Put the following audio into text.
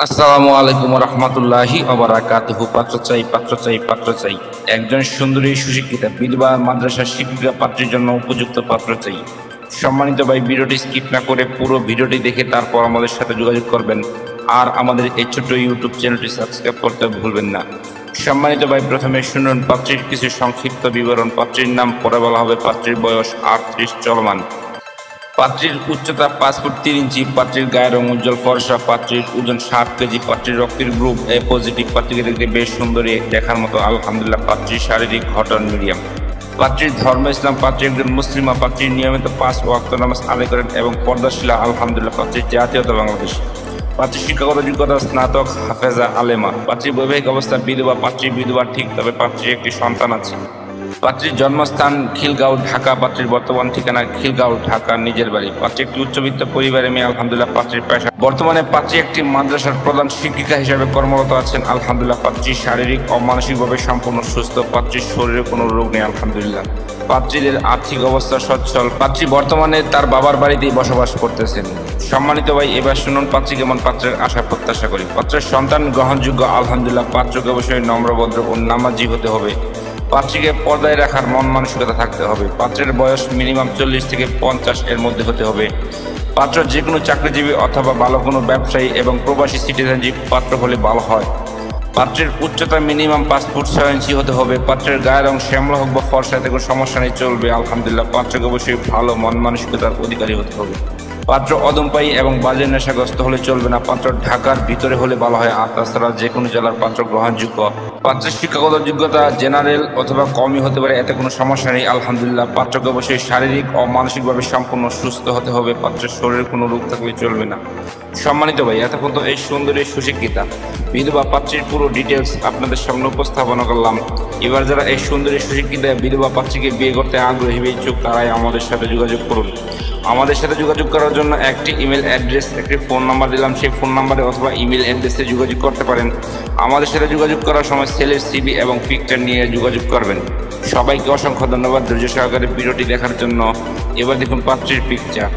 আসসালামু আলাইকুম রহমতুল্লাহি ওবারাকাতুহু। পাত্র চাই। একজন সুন্দরী সুশিক্ষিতা বিধবা মাদ্রাসার শিক্ষিকা পাত্রের জন্য উপযুক্ত পাত্র চাই। সম্মানিত ভাই, ভিডিওটি স্কিপ না করে পুরো ভিডিওটি দেখে তারপর আমাদের সাথে যোগাযোগ করবেন। আর আমাদের এই ছোট্ট ইউটিউব চ্যানেলটি সাবস্ক্রাইব করতে ভুলবেন না। সম্মানিত ভাই, প্রথমে শুনুন পাত্রীর কিছু সংক্ষিপ্ত বিবরণ। পাত্রীর নাম পরে বলা হবে। পাত্রীর বয়স 38 চলমান। পাত্রীর উচ্চতা 5 ফুট 3 ইঞ্চি। পাত্রীর গায়ের রং উজ্জ্বল ফর্সা। পাত্রীর ওজন 7 কেজি। পাত্রীর রক্তের গ্রুপ এ পজিটিভ। পাত্রীকে দেখতে বেশ সুন্দরী, দেখার মতো আলহামদুলিল্লাহ। পাত্রীর শারীরিক গঠন মিডিয়াম। পাত্রীর ধর্ম ইসলাম। পাত্রী একজন মুসলিমা। পাত্রী নিয়মিত 5 ওয়াক্ত নামাজ আদায় করেন এবং পর্দাশীলা আলহামদুলিল্লাহ। পাত্রীর জাতীয়তা বাংলাদেশ। পাত্রীর শিক্ষাগত যোগ্যতা স্নাতক, হাফেজা, আলেমা। পাত্রীর বৈবাহিক অবস্থা বিধবা। পাত্রী বিধবা ঠিক, তবে পাত্রীর একটি সন্তান আছে। পাত্রীর জন্মস্থান খিলগাঁও, ঢাকা। পাত্রীর বর্তমান ঠিকানা খিলগাঁও, ঢাকা নিজের বাড়ি। পাত্রী একটি উচ্চবিত্ত পরিবারের মেয়ে আলহামদুলিল্লাহ। পাত্রীর পেশা বর্তমানে পাত্রী একটি মাদ্রাসার প্রধান শিক্ষিকা হিসেবে কর্মরত আছেন আলহামদুলিল্লাহ। পাত্রী শারীরিক ও মানসিকভাবে সম্পূর্ণ সুস্থ। পাত্রীর শরীরে কোনো রোগ নেই আলহামদুলিল্লাহ। পাত্রীদের আর্থিক অবস্থা সচ্ছল। পাত্রী বর্তমানে তার বাবার বাড়িতেই বসবাস করতেছেন। সম্মানিত ভাই, এবার শুনুন পাত্রী কেমন। পাত্রের আশা প্রত্যাশা করি পাত্রের সন্তান গ্রহণযোগ্য আলহামদুলিল্লাহ। পাত্রকে অবশ্যই নম্রভদ্র ও নামাজি হতে হবে। পাত্রীকে পর্দায় রাখার মন মানসিকতা থাকতে হবে। পাত্রের বয়স মিনিমাম 40 থেকে 50 এর মধ্যে হতে হবে। পাত্র যে কোনো চাকরিজীবী অথবা ভালো কোনো ব্যবসায়ী এবং প্রবাসী সিটিজেনশিপ পাত্র হলে ভালো হয়। পাত্রের উচ্চতা মিনিমাম 5 ফুট 6 ইঞ্চি হতে হবে। পাত্রের গায়ের রং শ্যামলা হোক বা ফর্সা, এতে কোনো সমস্যা নেই, চলবে আলহামদুলিল্লাহ। পাত্রকে অবশ্যই ভালো মন মানসিকতার অধিকারী হতে হবে। পাত্র অদম্পায়ী এবং বাজে নেশাগ্রস্ত হলে চলবে না। পাত্র ঢাকার ভিতরে হলে ভালো হয়, আর তাছাড়া যে কোনো জেলার পাত্র গ্রহণযোগ্য। পাত্রের শিক্ষাগত যোগ্যতা জেনারেল অথবা কমই হতে পারে, এতে কোনো সমস্যা নেই আলহামদুলিল্লাহ। পাত্রকে অবশ্যই শারীরিক ও মানসিকভাবে সম্পূর্ণ সুস্থ হতে হবে। পাত্রের শরীরে কোনো রোগ থাকলে চলবে না। সম্মানিত ভাই, এতক্ষণ তো এই সুন্দরী সুশিক্ষিতা বিধবা পাত্রীর পুরো ডিটেলস আপনাদের সামনে উপস্থাপনা করলাম। এবার যারা এই সুন্দরী সুশিক্ষিতা বিধবা পাত্রীকে বিয়ে করতে আগ্রহী ইচ্ছুক, তারাই আমাদের সাথে যোগাযোগ করুন। আমাদের সাথে যোগাযোগ করার জন্য একটি ইমেল অ্যাড্রেস, একটি ফোন নাম্বার দিলাম। সেই ফোন নাম্বারে অথবা ইমেল অ্যাড্রেসে যোগাযোগ করতে পারেন। আমাদের সাথে যোগাযোগ করার সময় ছেলের সিভি এবং পিকচার নিয়ে যোগাযোগ করবেন। সবাইকে অসংখ্য ধন্যবাদ ধৈর্য সহকারে ভিডিওটি দেখার জন্য। এবার দেখুন পাত্রীর পিকচার।